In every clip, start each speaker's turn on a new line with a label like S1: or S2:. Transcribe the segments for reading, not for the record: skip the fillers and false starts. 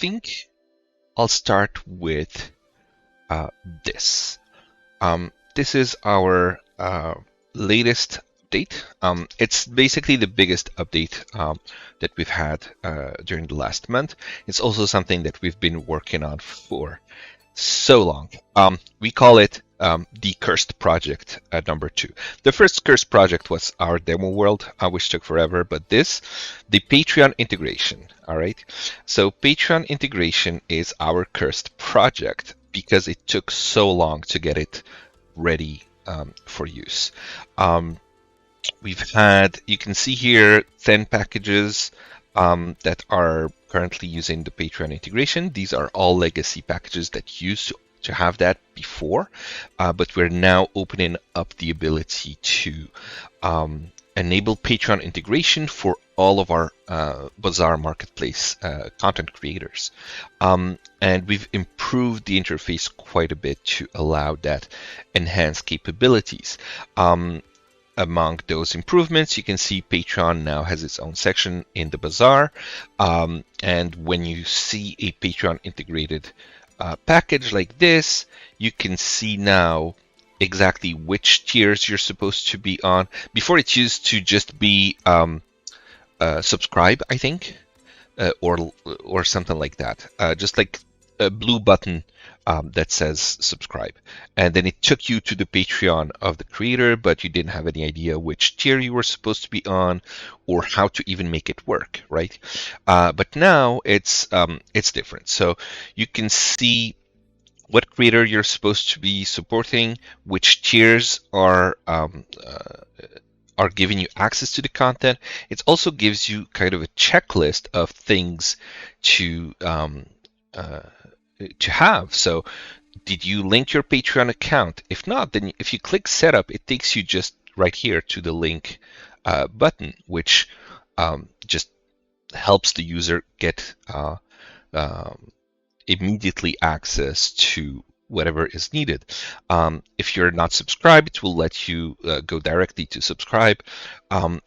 S1: think I'll start with this. This is our latest update. It's basically the biggest update that we've had during the last month. It's also something that we've been working on for so long. We call it the Cursed Project number 2. The first Cursed Project was our demo world, which took forever, but this, the Patreon integration, all right? So Patreon integration is our Cursed Project because it took so long to get it ready for use. We've had, you can see here, 10 packages that are currently using the Patreon integration. These are all legacy packages that used to have that before, but we're now opening up the ability to enable Patreon integration for all of our Bazaar marketplace content creators. And we've improved the interface quite a bit to allow that enhanced capabilities. Among those improvements, you can see Patreon now has its own section in the Bazaar. And when you see a Patreon integrated package like this, you can see now exactly which tiers you're supposed to be on. Before, it used to just be subscribe, I think, or something like that. Just like a blue button that says subscribe, and then it took you to the Patreon of the creator, but you didn't have any idea which tier you were supposed to be on or how to even make it work, right? But now it's different. So you can see what creator you're supposed to be supporting, which tiers are giving you access to the content. It also gives you kind of a checklist of things to have. So did you link your Patreon account? If not, then if you click setup, it takes you just right here to the link button, which just helps the user get immediately access to whatever is needed. If you're not subscribed, it will let you go directly to subscribe.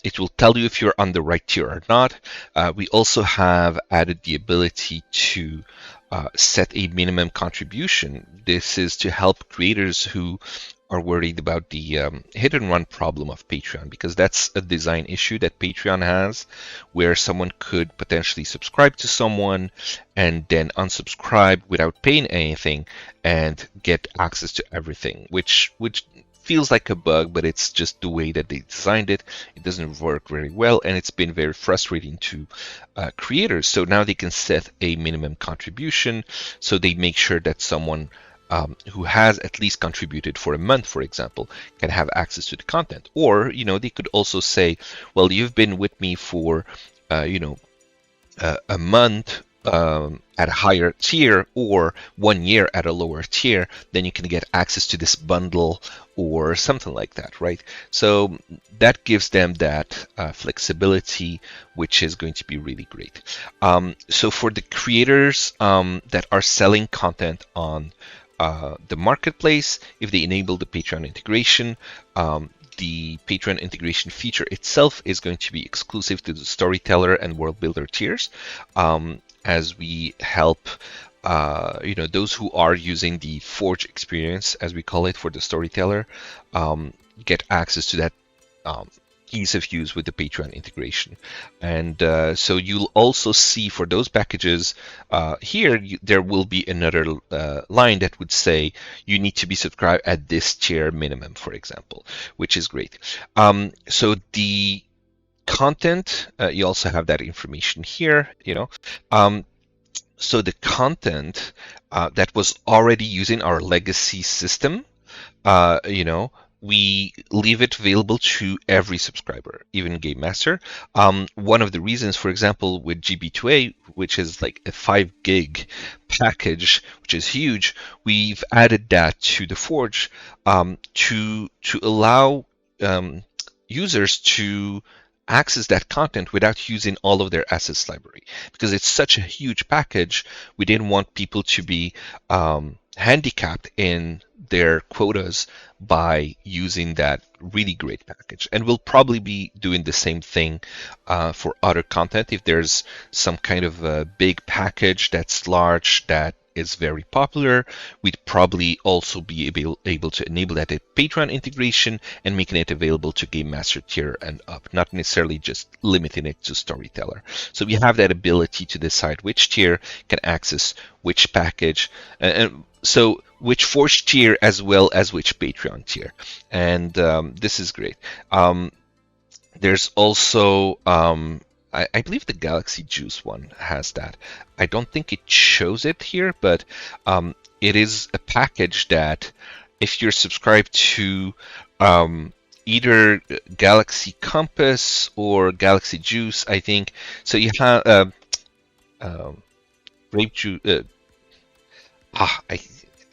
S1: It will tell you if you're on the right tier or not. We also have added the ability to set a minimum contribution. This is to help creators who are worried about the hit and run problem of Patreon, because that's a design issue that Patreon has, where someone could potentially subscribe to someone and then unsubscribe without paying anything and get access to everything, which feels like a bug, but it's just the way that they designed it. It doesn't work very well, and it's been very frustrating to creators. So now they can set a minimum contribution, so they make sure that someone who has at least contributed for a month, for example, can have access to the content. Or, they could also say, well, you've been with me for, a month at a higher tier, or 1 year at a lower tier, then you can get access to this bundle or something like that, right? So that gives them that flexibility, which is going to be really great. So for the creators that are selling content on the marketplace, if they enable the Patreon integration, the Patreon integration feature itself is going to be exclusive to the Storyteller and World Builder tiers, as we help those who are using the Forge experience, as we call it, for the Storyteller, get access to that ease of use with the Patreon integration. And so you'll also see for those packages here, there will be another line that would say you need to be subscribed at this tier minimum, for example, which is great. So the content, you also have that information here, so the content that was already using our legacy system, we leave it available to every subscriber, even Game Master. One of the reasons, for example, with GB2A, which is like a 5 gig package, which is huge, we've added that to the Forge to allow users to access that content without using all of their assets library. Because it's such a huge package, we didn't want people to be handicapped in their quotas by using that really great package. And we'll probably be doing the same thing for other content. If there's some kind of a big package that's large that is very popular, we'd probably also be able to enable that at Patreon integration and making it available to Game Master tier and up, not necessarily just limiting it to Storyteller. So we have that ability to decide which tier can access which package, and so which Forge tier as well as which Patreon tier. And this is great. There's also I believe the Galaxy Juice one has that. I don't think it shows it here, but it is a package that if you're subscribed to either Galaxy Compass or Galaxy Juice, I think. So you have Grape Juice.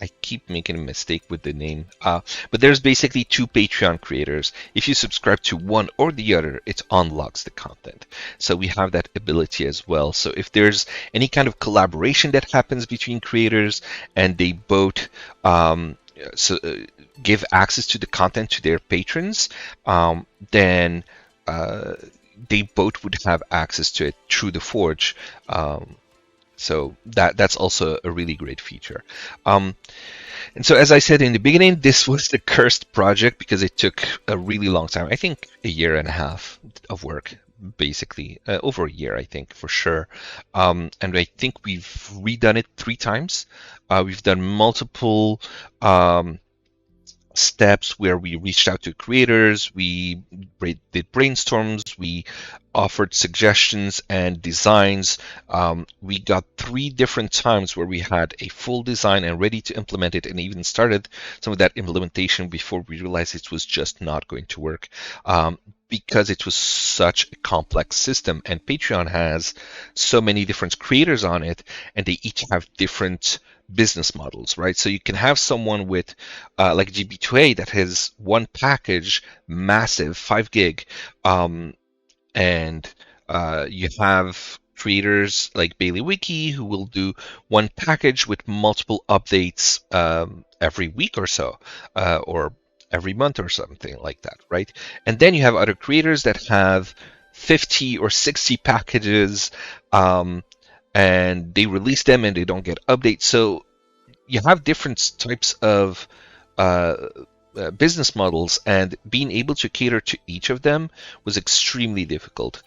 S1: I keep making a mistake with the name. But there's basically two Patreon creators. If you subscribe to one or the other, it unlocks the content. So we have that ability as well. So if there's any kind of collaboration that happens between creators and they both give access to the content to their patrons, then they both would have access to it through the Forge. So that's also a really great feature. And so, as I said in the beginning, this was the cursed project because it took a really long time. I think a year and a half of work, basically, over a year, I think, for sure. And I think we've redone it 3 times. We've done multiple steps where we reached out to creators, we did brainstorms, we offered suggestions and designs. We got 3 different times where we had a full design and ready to implement it, and even started some of that implementation before we realized it was just not going to work. Because it was such a complex system, and Patreon has so many different creators on it, and they each have different business models, right? So you can have someone with like GB2A that has one package, massive 5 gig, and you have creators like Bailey Wiki who will do one package with multiple updates every week or so, or every month or something like that, right? And then you have other creators that have 50 or 60 packages, and they release them and they don't get updates. So you have different types of business models, and being able to cater to each of them was extremely difficult.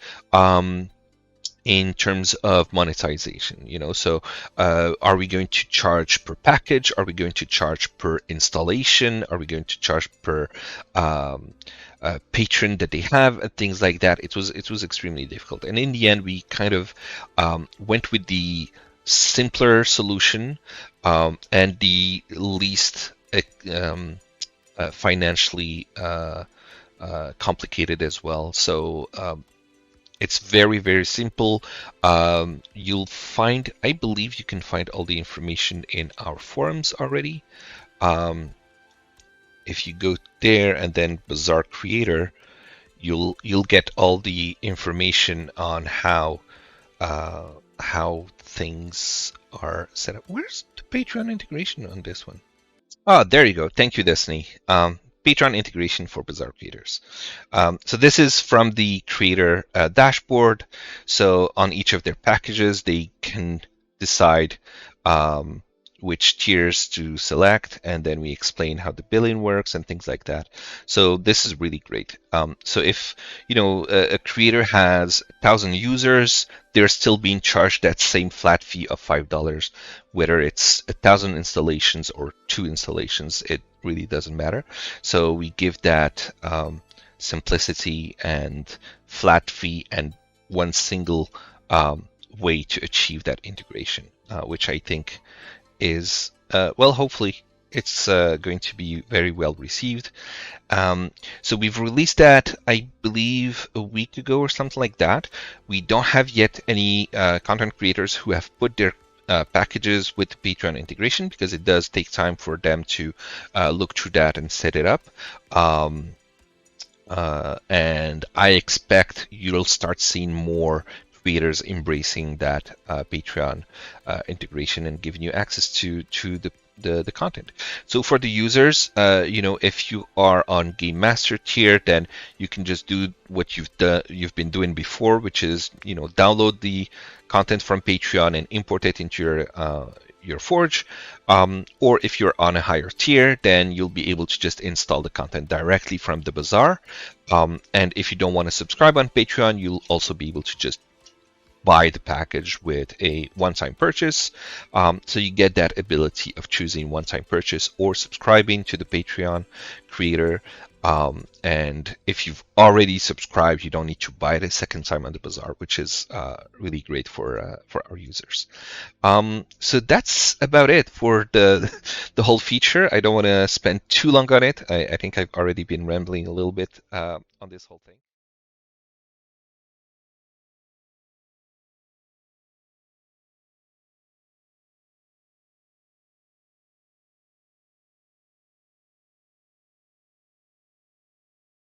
S1: In terms of monetization, so are we going to charge per package? Are we going to charge per installation? Are we going to charge per patron that they have, and things like that? It was extremely difficult, and in the end, we kind of went with the simpler solution and the least financially complicated as well. So it's very, very simple. You'll find, I believe you can find all the information in our forums already. If you go there and then Bazaar Creator, you'll get all the information on how things are set up. Where's the Patreon integration on this one? Oh, there you go. Thank you, Destiny. Patreon integration for Bazaar Creators. So this is from the creator dashboard. So on each of their packages, they can decide which tiers to select, and then we explain how the billing works and things like that. So this is really great. So if a creator has 1,000 users, they're still being charged that same flat fee of $5, whether it's 1,000 installations or 2 installations. It really doesn't matter. So we give that simplicity and flat fee and one single way to achieve that integration, which I think is hopefully it's going to be very well received. So we've released that, I believe, a week ago or something like that. We don't have yet any content creators who have put their packages with Patreon integration, because it does take time for them to look through that and set it up. And I expect you'll start seeing more creators embracing that Patreon integration and giving you access to the the content. So for the users, if you are on Game Master tier, then you can just do what you've been doing before, which is download the content from Patreon and import it into your Forge. Or if you're on a higher tier, then you'll be able to just install the content directly from the Bazaar. And if you don't want to subscribe on Patreon, you'll also be able to just buy the package with a one-time purchase. So you get that ability of choosing one-time purchase or subscribing to the Patreon creator. And if you've already subscribed, you don't need to buy it a second time on the Bazaar, which is really great for our users. So that's about it for the whole feature. I don't want to spend too long on it. I think I've already been rambling a little bit on this whole thing.